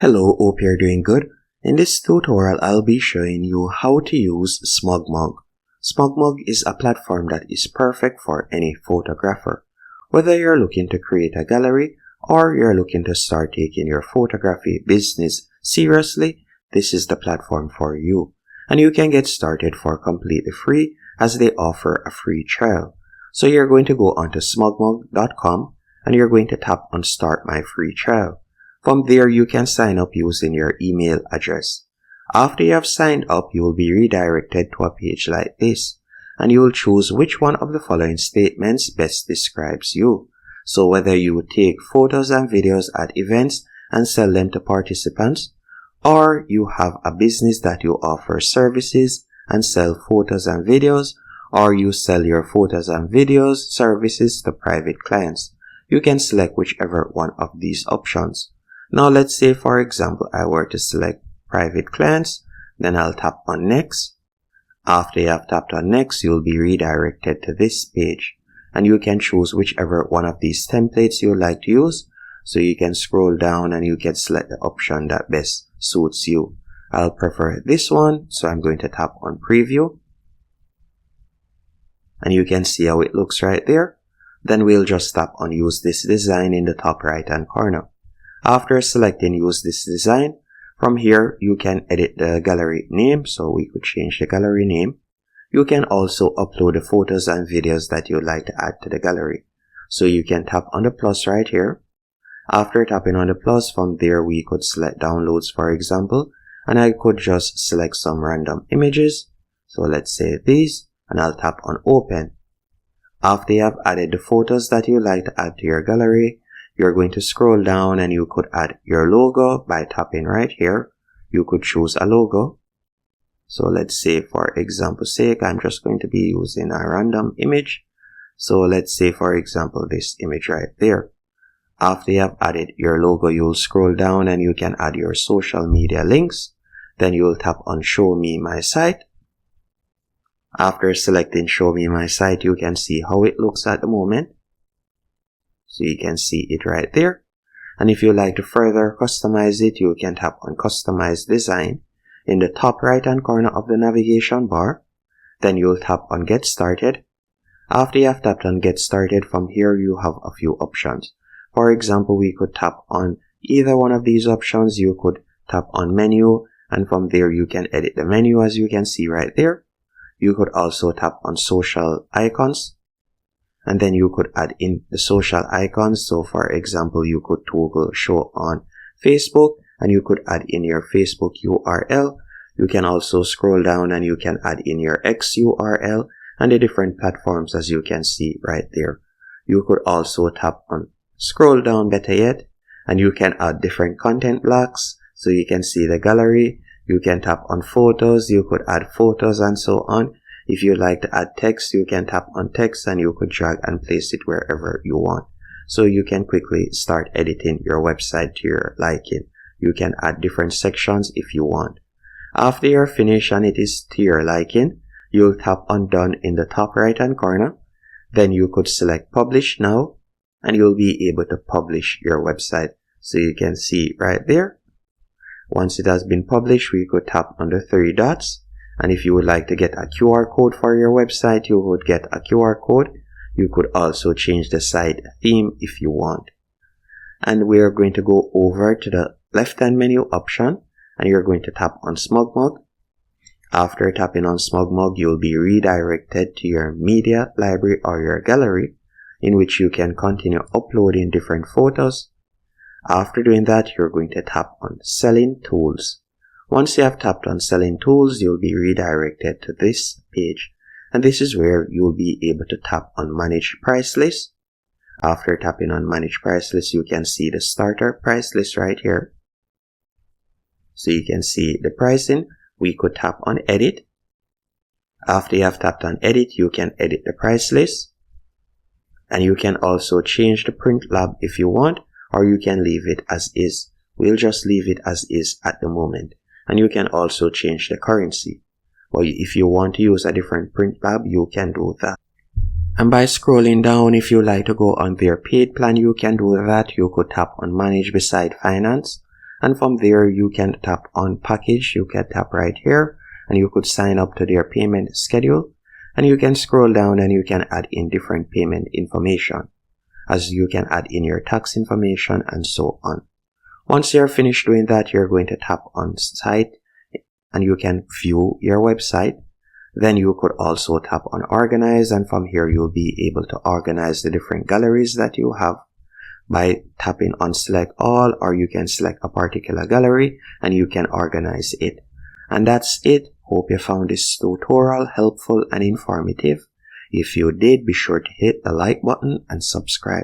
Hello, hope you're doing good. In this tutorial, I'll be showing you how to use Smugmug. Smugmug is a platform that is perfect for any photographer. Whether you're looking to create a gallery or you're looking to start taking your photography business seriously, this is the platform for you. And you can get started for completely free as they offer a free trial. So you're going to go onto smugmug.com and you're going to tap on Start My Free Trial. From there, you can sign up using your email address. After you have signed up, you will be redirected to a page like this, and you will choose which one of the following statements best describes you. So whether you take photos and videos at events and sell them to participants, or you have a business that you offer services and sell photos and videos, or you sell your photos and videos services to private clients. You can select whichever one of these options. Now let's say, for example, I were to select private clients, then I'll tap on next. After you have tapped on next, you'll be redirected to this page, and you can choose whichever one of these templates you would like to use. So you can scroll down and you can select the option that best suits you. I'll prefer this one, so I'm going to tap on preview, and you can see how it looks right there. Then we'll just tap on use this design in the top right hand corner. After selecting use this design, from here you can edit the gallery name, so we could change the gallery name. You can also upload the photos and videos that you would like to add to the gallery. So you can tap on the plus right here. After tapping on the plus, from there we could select downloads, for example, and I could just select some random images. So let's say these, and I'll tap on open. After you have added the photos that you would like to add to your gallery, you're going to scroll down and you could add your logo by tapping right here. You could choose a logo. So let's say, for example's sake, I'm just going to be using a random image. So let's say, for example, this image right there. After you have added your logo, you'll scroll down and you can add your social media links. Then you'll tap on show me my site. After selecting show me my site, you can see how it looks at the moment. So you can see it right there. And if you like to further customize it, you can tap on customize design in the top right hand corner of the navigation bar. Then you'll tap on get started. After you have tapped on get started, from here you have a few options. For example, we could tap on either one of these options. You could tap on menu, and from there you can edit the menu, as you can see right there. You could also tap on social icons, and then you could add in the social icons. So for example, you could toggle show on Facebook, and you could add in your Facebook URL. You can also scroll down and you can add in your X URL and the different platforms, as you can see right there. You could also tap on scroll down, better yet, and you can add different content blocks. So you can see the gallery. You can tap on photos. You could add photos and so on. If you like to add text, you can tap on text and you could drag and place it wherever you want. So you can quickly start editing your website to your liking. You can add different sections if you want. After you're finished and it is to your liking, you'll tap on done in the top right hand corner. Then you could select publish now, and you'll be able to publish your website. So you can see right there. Once it has been published, we could tap on the three dots. And if you would like to get a QR code for your website, you would get a QR code. You could also change the site theme if you want. And we are going to go over to the left-hand menu option, and you're going to tap on Smugmug. After tapping on Smugmug, you'll be redirected to your media library or your gallery, in which you can continue uploading different photos. After doing that, you're going to tap on Selling Tools. Once you have tapped on Selling Tools, you'll be redirected to this page, and this is where you'll be able to tap on Manage Price List. After tapping on Manage Price List, you can see the starter price list right here. So you can see the pricing. We could tap on Edit. After you have tapped on Edit, you can edit the price list, and you can also change the print lab if you want, or you can leave it as is. We'll just leave it as is at the moment. And you can also change the currency. Or if you want to use a different print lab, you can do that. And by scrolling down, if you like to go on their paid plan, you can do that. You could tap on Manage beside Finance. And from there, you can tap on package. You can tap right here and you could sign up to their payment schedule. And you can scroll down and you can add in different payment information, as you can add in your tax information and so on. Once you're finished doing that, you're going to tap on site and you can view your website. Then you could also tap on organize, and from here you'll be able to organize the different galleries that you have by tapping on select all, or you can select a particular gallery and you can organize it. And that's it. Hope you found this tutorial helpful and informative. If you did, be sure to hit the like button and subscribe.